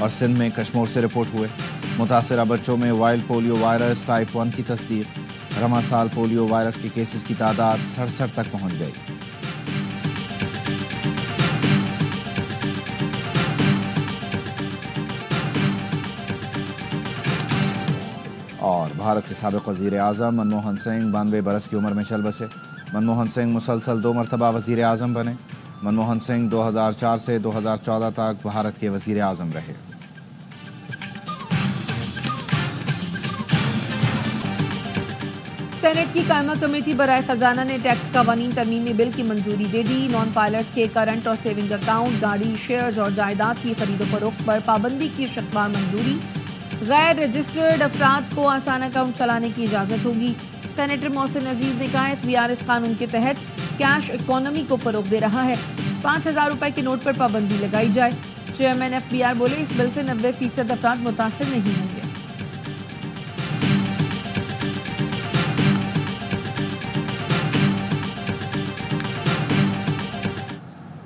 اور سندھ میں کشمور سے رپورٹ ہوئے۔ متاثرہ بچوں میں وائلڈ پولیو وائرس ٹائپ 1 کی تصدیق۔ رواں سال پولیو وائرس کے کیسز کی تعداد 67 تک پہنچ گئی۔ اور بھارت کے سابق وزیر اعظم منموہن سنگھ 92 برس کی عمر میں چل بسے۔ منموہن سنگھ مسلسل 2 مرتبہ وزیر اعظم بنے۔ منموہن سنگھ 2004 سے 2014 تک بھارت کے وزیر اعظم رہے۔ سینٹ کی قائمہ کمیٹی برائے خزانہ نے ٹیکس قوانین ترمیمی بل کی منظوری دے دی۔ نان فائلرز کے کرنٹ اور سیونگ اکاؤنٹ، گاڑی، شیئرز اور جائیداد کی خرید و فروخت پر پابندی کی شکوار منظوری۔ غیر رجسٹرڈ افراد کو آسان اکاؤنٹ چلانے کی اجازت ہوگی۔ سینیٹر محسن عزیز نے کہا FBR اس قانون کے تحت کیش اکانومی کو فروغ دے رہا ہے۔ 5,000 روپے کے نوٹ پر پابندی لگائی جائے۔ چیئرمین FBR بولے اس بل سے 90% افراد متاثر نہیں ہوں گے۔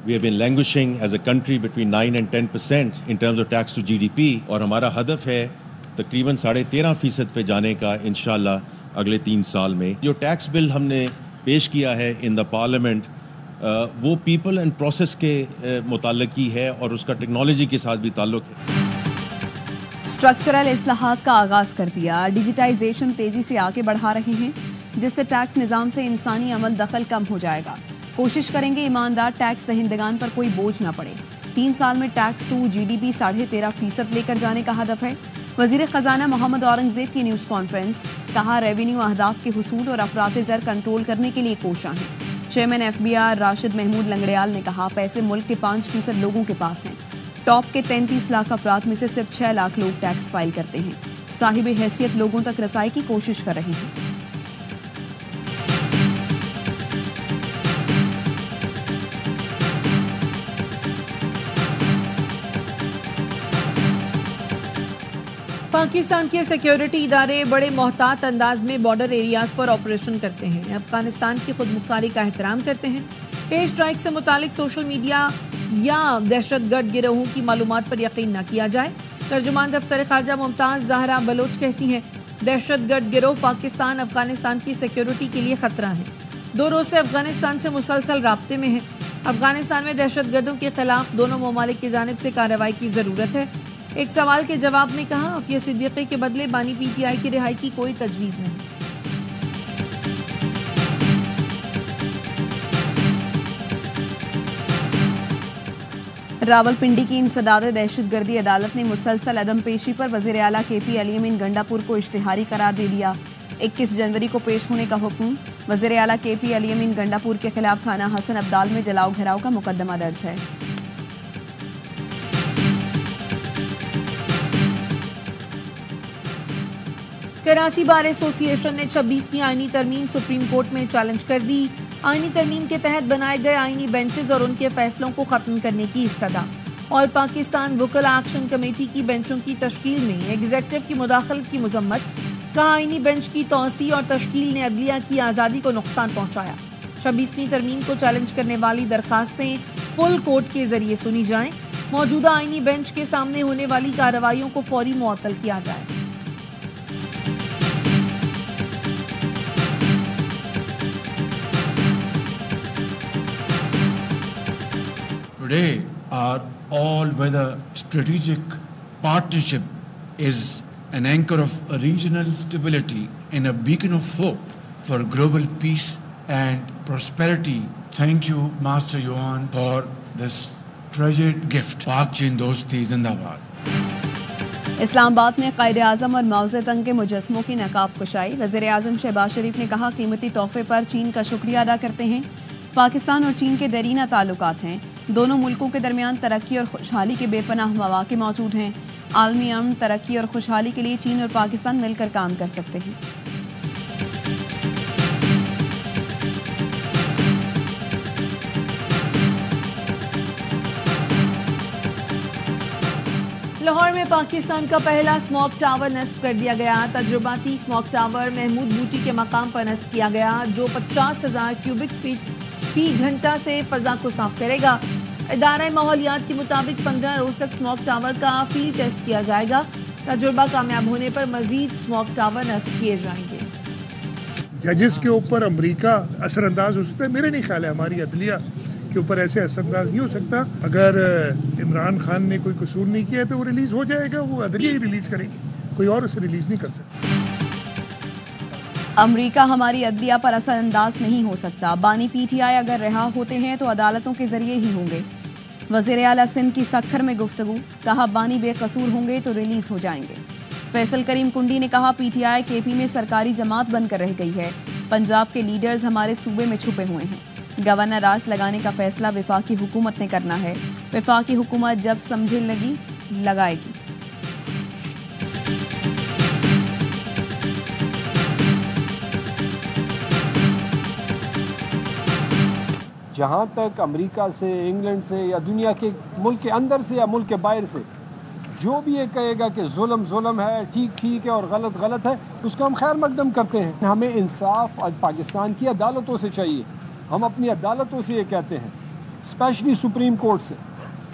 We have been languishing as a country between 9 and 10% in terms of tax to GDP اور ہمارا ہدف ہے تقریباً 13.5% پہ جانے کا انشاءاللہ اگلے 3 سال میں۔ جو ٹیکس بل ہم نے پیش کیا ہے ان دا پارلیمنٹ وہ پیپل اینڈ پروسیس کے متعلق ہی ہے اور اس کا ٹیکنالوجی کے ساتھ بھی تعلق ہے۔ اسٹرکچرل اصلاحات کا آغاز کر دیا۔ ڈیجیٹائزیشن تیزی سے آگے بڑھا رہے ہیں جس سے ٹیکس نظام سے انسانی عمل دخل کم ہو جائے گا۔ کوشش کریں گے ایماندار ٹیکس دہندگان پر کوئی بوجھ نہ پڑے۔ 3 سال میں ٹیکس ٹو GDP 13.5% لے کر جانے کا ہدف ہے۔ وزیر خزانہ محمد اورنگزیب کی نیوز کانفرنس، کہا ریونیو اہداف کے حصول اور افراط زر کنٹرول کرنے کے لیے کوشاں ہیں۔ چیئرمین FBR راشد محمود لنگڑیال نے کہا پیسے ملک کے 5% لوگوں کے پاس ہیں۔ ٹاپ کے 33 لاکھ افراد میں سے صرف 6 لاکھ لوگ ٹیکس فائل کرتے ہیں۔ صاحب حیثیت لوگوں تک رسائی کی کوشش کر رہے ہیں۔ پاکستان کے سیکیورٹی ادارے بڑے محتاط انداز میں بارڈر ایریاز پر آپریشن کرتے ہیں، افغانستان کی خود مختاری کا احترام کرتے ہیں۔ ایئر اسٹرائک سے متعلق سوشل میڈیا یا دہشت گرد گروہوں کی معلومات پر یقین نہ کیا جائے۔ ترجمان دفتر خارجہ ممتاز زہرا بلوچ کہتی ہیں دہشت گرد گروہ پاکستان افغانستان کی سیکیورٹی کے لیے خطرہ ہیں۔ 2 روز سے افغانستان سے مسلسل رابطے میں ہیں۔ افغانستان میں دہشت گردوں کے خلاف دونوں ممالک کی جانب سے کارروائی کی ضرورت ہے۔ ایک سوال کے جواب میں کہا عافیہ صدیقی کے بدلے بانی PTI کی رہائی کی کوئی تجویز نہیں۔ راولپنڈی کی انسداد دہشت گردی عدالت نے مسلسل عدم پیشی پر وزیر اعلیٰ KP علی امین گنڈاپور کو اشتہاری قرار دے دیا۔ 21 جنوری کو پیش ہونے کا حکم۔ وزیر اعلیٰ KP علی امین گنڈاپور کے خلاف تھانہ حسن ابدال میں جلاؤ گھیراؤ کا مقدمہ درج ہے۔ کراچی بار ایسوسی ایشن نے 26ویں آئینی ترمیم سپریم کورٹ میں چیلنج کر دی۔ آئینی ترمیم کے تحت بنائے گئے آئینی بینچز اور ان کے فیصلوں کو ختم کرنے کی استدعا۔ آل پاکستان وکلا ایکشن کمیٹی کی بینچوں کی تشکیل میں ایگزیکٹو کی مداخلت کی مذمت، کہا آئینی بینچ کی توسیع اور تشکیل نے عدلیہ کی آزادی کو نقصان پہنچایا۔ 26ویں ترمیم کو چیلنج کرنے والی درخواستیں فل کورٹ کے ذریعے سنی جائیں۔ موجودہ آئینی بینچ کے سامنے ہونے والی کارروائیوں کو فوری معطل کیا جائے۔ Today, our all-weather strategic partnership is an anchor of regional stability and a beacon of hope for global peace and prosperity. Thank you, Master Yuan, for this treasured gift. Pak Chin Dosti Zindabad. اسلام آباد میں قائد اعظم اور معاوضہ تنگ کے مجسموں کی نقاب کشائی۔ وزیر اعظم شہباز شریف نے کہا قیمتی تحفے پر چین کا شکریہ ادا کرتے ہیں۔ پاکستان اور چین کے دیرینہ تعلقات ہیں۔ دونوں ملکوں کے درمیان ترقی اور خوشحالی کے بے پناہ مواقع موجود ہیں۔ عالمی امن، ترقی اور خوشحالی کے لیے چین اور پاکستان مل کر کام کر سکتے ہیں۔ لاہور میں پاکستان کا پہلا اسموک ٹاور نصب کر دیا گیا۔ تجرباتی اسموک ٹاور محمود بوٹی کے مقام پر نصب کیا گیا جو 50,000 کیوبک فی گھنٹہ سے فضا کو صاف کرے گا۔ ادارہ ماحولیات کے مطابق 15 روز تک اسموک ٹاور کا فیلڈ ٹیسٹ کیا جائے گا. تجربہ کامیاب ہونے پر مزید اسموک ٹاور نصب کیے جائیں گے. ججز کے اوپر امریکہ اثر انداز ہو سکتا ہے. میرا نہیں خیال ہے ہماری عدلیہ کے اوپر ایسے اثر انداز نہیں ہو سکتا. اگر عمران خان نے کوئی قصور نہیں کیا تو وہ ریلیز ہو جائے گا. وہ عدلیہ ہی ریلیز کرے گی, کوئی اور اسے ریلیز نہیں کر سکتا. امریکہ ہماری عدلیہ پر اثر انداز نہیں ہو سکتا. بانی پی ٹی آئی اگر رہا ہوتے ہیں تو عدالتوں کے ذریعے ہی ہوں گے. وزیر اعلیٰ سندھ کی سکھر میں گفتگو, کہا بانی بے قصور ہوں گے تو ریلیز ہو جائیں گے. فیصل کریم کنڈی نے کہا پی ٹی آئی کے پی میں سرکاری جماعت بن کر رہ گئی ہے. پنجاب کے لیڈرز ہمارے صوبے میں چھپے ہوئے ہیں. گورنر راج لگانے کا فیصلہ وفاقی حکومت نے کرنا ہے. وفاقی حکومت جب سمجھے لگی لگائے گی. جہاں تک امریکہ سے, انگلینڈ سے یا دنیا کے ملک کے اندر سے یا ملک کے باہر سے جو بھی یہ کہے گا کہ ظلم ظلم ہے, ٹھیک ٹھیک ہے اور غلط غلط ہے, اس کو ہم خیر مقدم کرتے ہیں. ہمیں انصاف پاکستان کی عدالتوں سے چاہیے. ہم اپنی عدالتوں سے یہ کہتے ہیں, اسپیشلی سپریم کورٹ سے,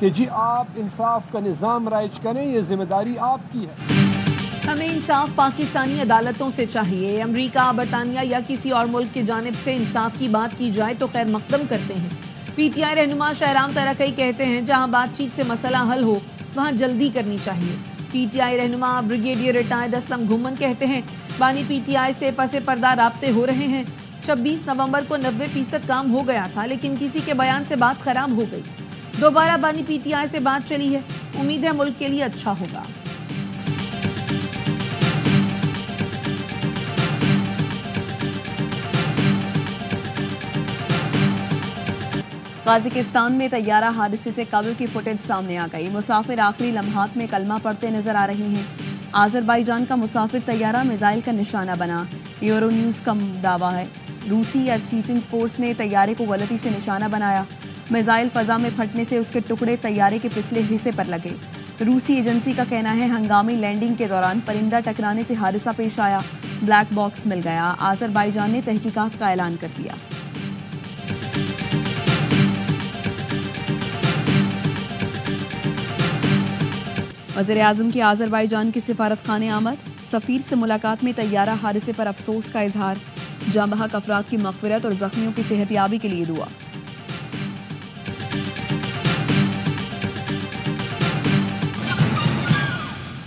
کہ جی آپ انصاف کا نظام رائج کریں, یہ ذمہ داری آپ کی ہے. ہمیں انصاف پاکستانی عدالتوں سے چاہیے. امریکہ, برطانیہ یا کسی اور ملک کی جانب سے انصاف کی بات کی جائے تو خیر مقدم کرتے ہیں. پی ٹی آئی رہنما شہرام ترقی کہتے ہیں جہاں بات چیت سے مسئلہ حل ہو وہاں جلدی کرنی چاہیے. پی ٹی آئی رہنما بریگیڈیئر ریٹائرڈ اسلم گھومن کہتے ہیں بانی پی ٹی آئی سے پس پردہ رابطے ہو رہے ہیں. 26 نومبر کو 90% کام ہو گیا تھا لیکن کسی کے بیان سے بات خراب ہو گئی. دوبارہ بانی پی ٹی آئی سے بات چلی ہے. امید ہے ملک کے لیے اچھا ہوگا. قازقستان میں طیارہ حادثے سے قبل کی فوٹیج سامنے آ گئی. مسافر آخری لمحات میں کلمہ پڑھتے نظر آ رہی ہیں. آذربائیجان کا مسافر طیارہ میزائل کا نشانہ بنا. یورو نیوز کا دعویٰ ہے روسی یا چیچن فورس نے طیارے کو غلطی سے نشانہ بنایا. میزائل فضا میں پھٹنے سے اس کے ٹکڑے طیارے کے پچھلے حصے پر لگے. روسی ایجنسی کا کہنا ہے ہنگامی لینڈنگ کے دوران پرندہ ٹکرانے سے حادثہ پیش آیا. بلیک باکس مل گیا. آذربائیجان نے تحقیقات کا اعلان کر دیا. وزیر اعظم کی آذربائیجان کے سفارت خانے آمد. سفیر سے ملاقات میں طیارہ حادثے پر افسوس کا اظہار. جاں بحق افراد کی مغفرت اور زخمیوں کی صحت یابی کے لیے دعا.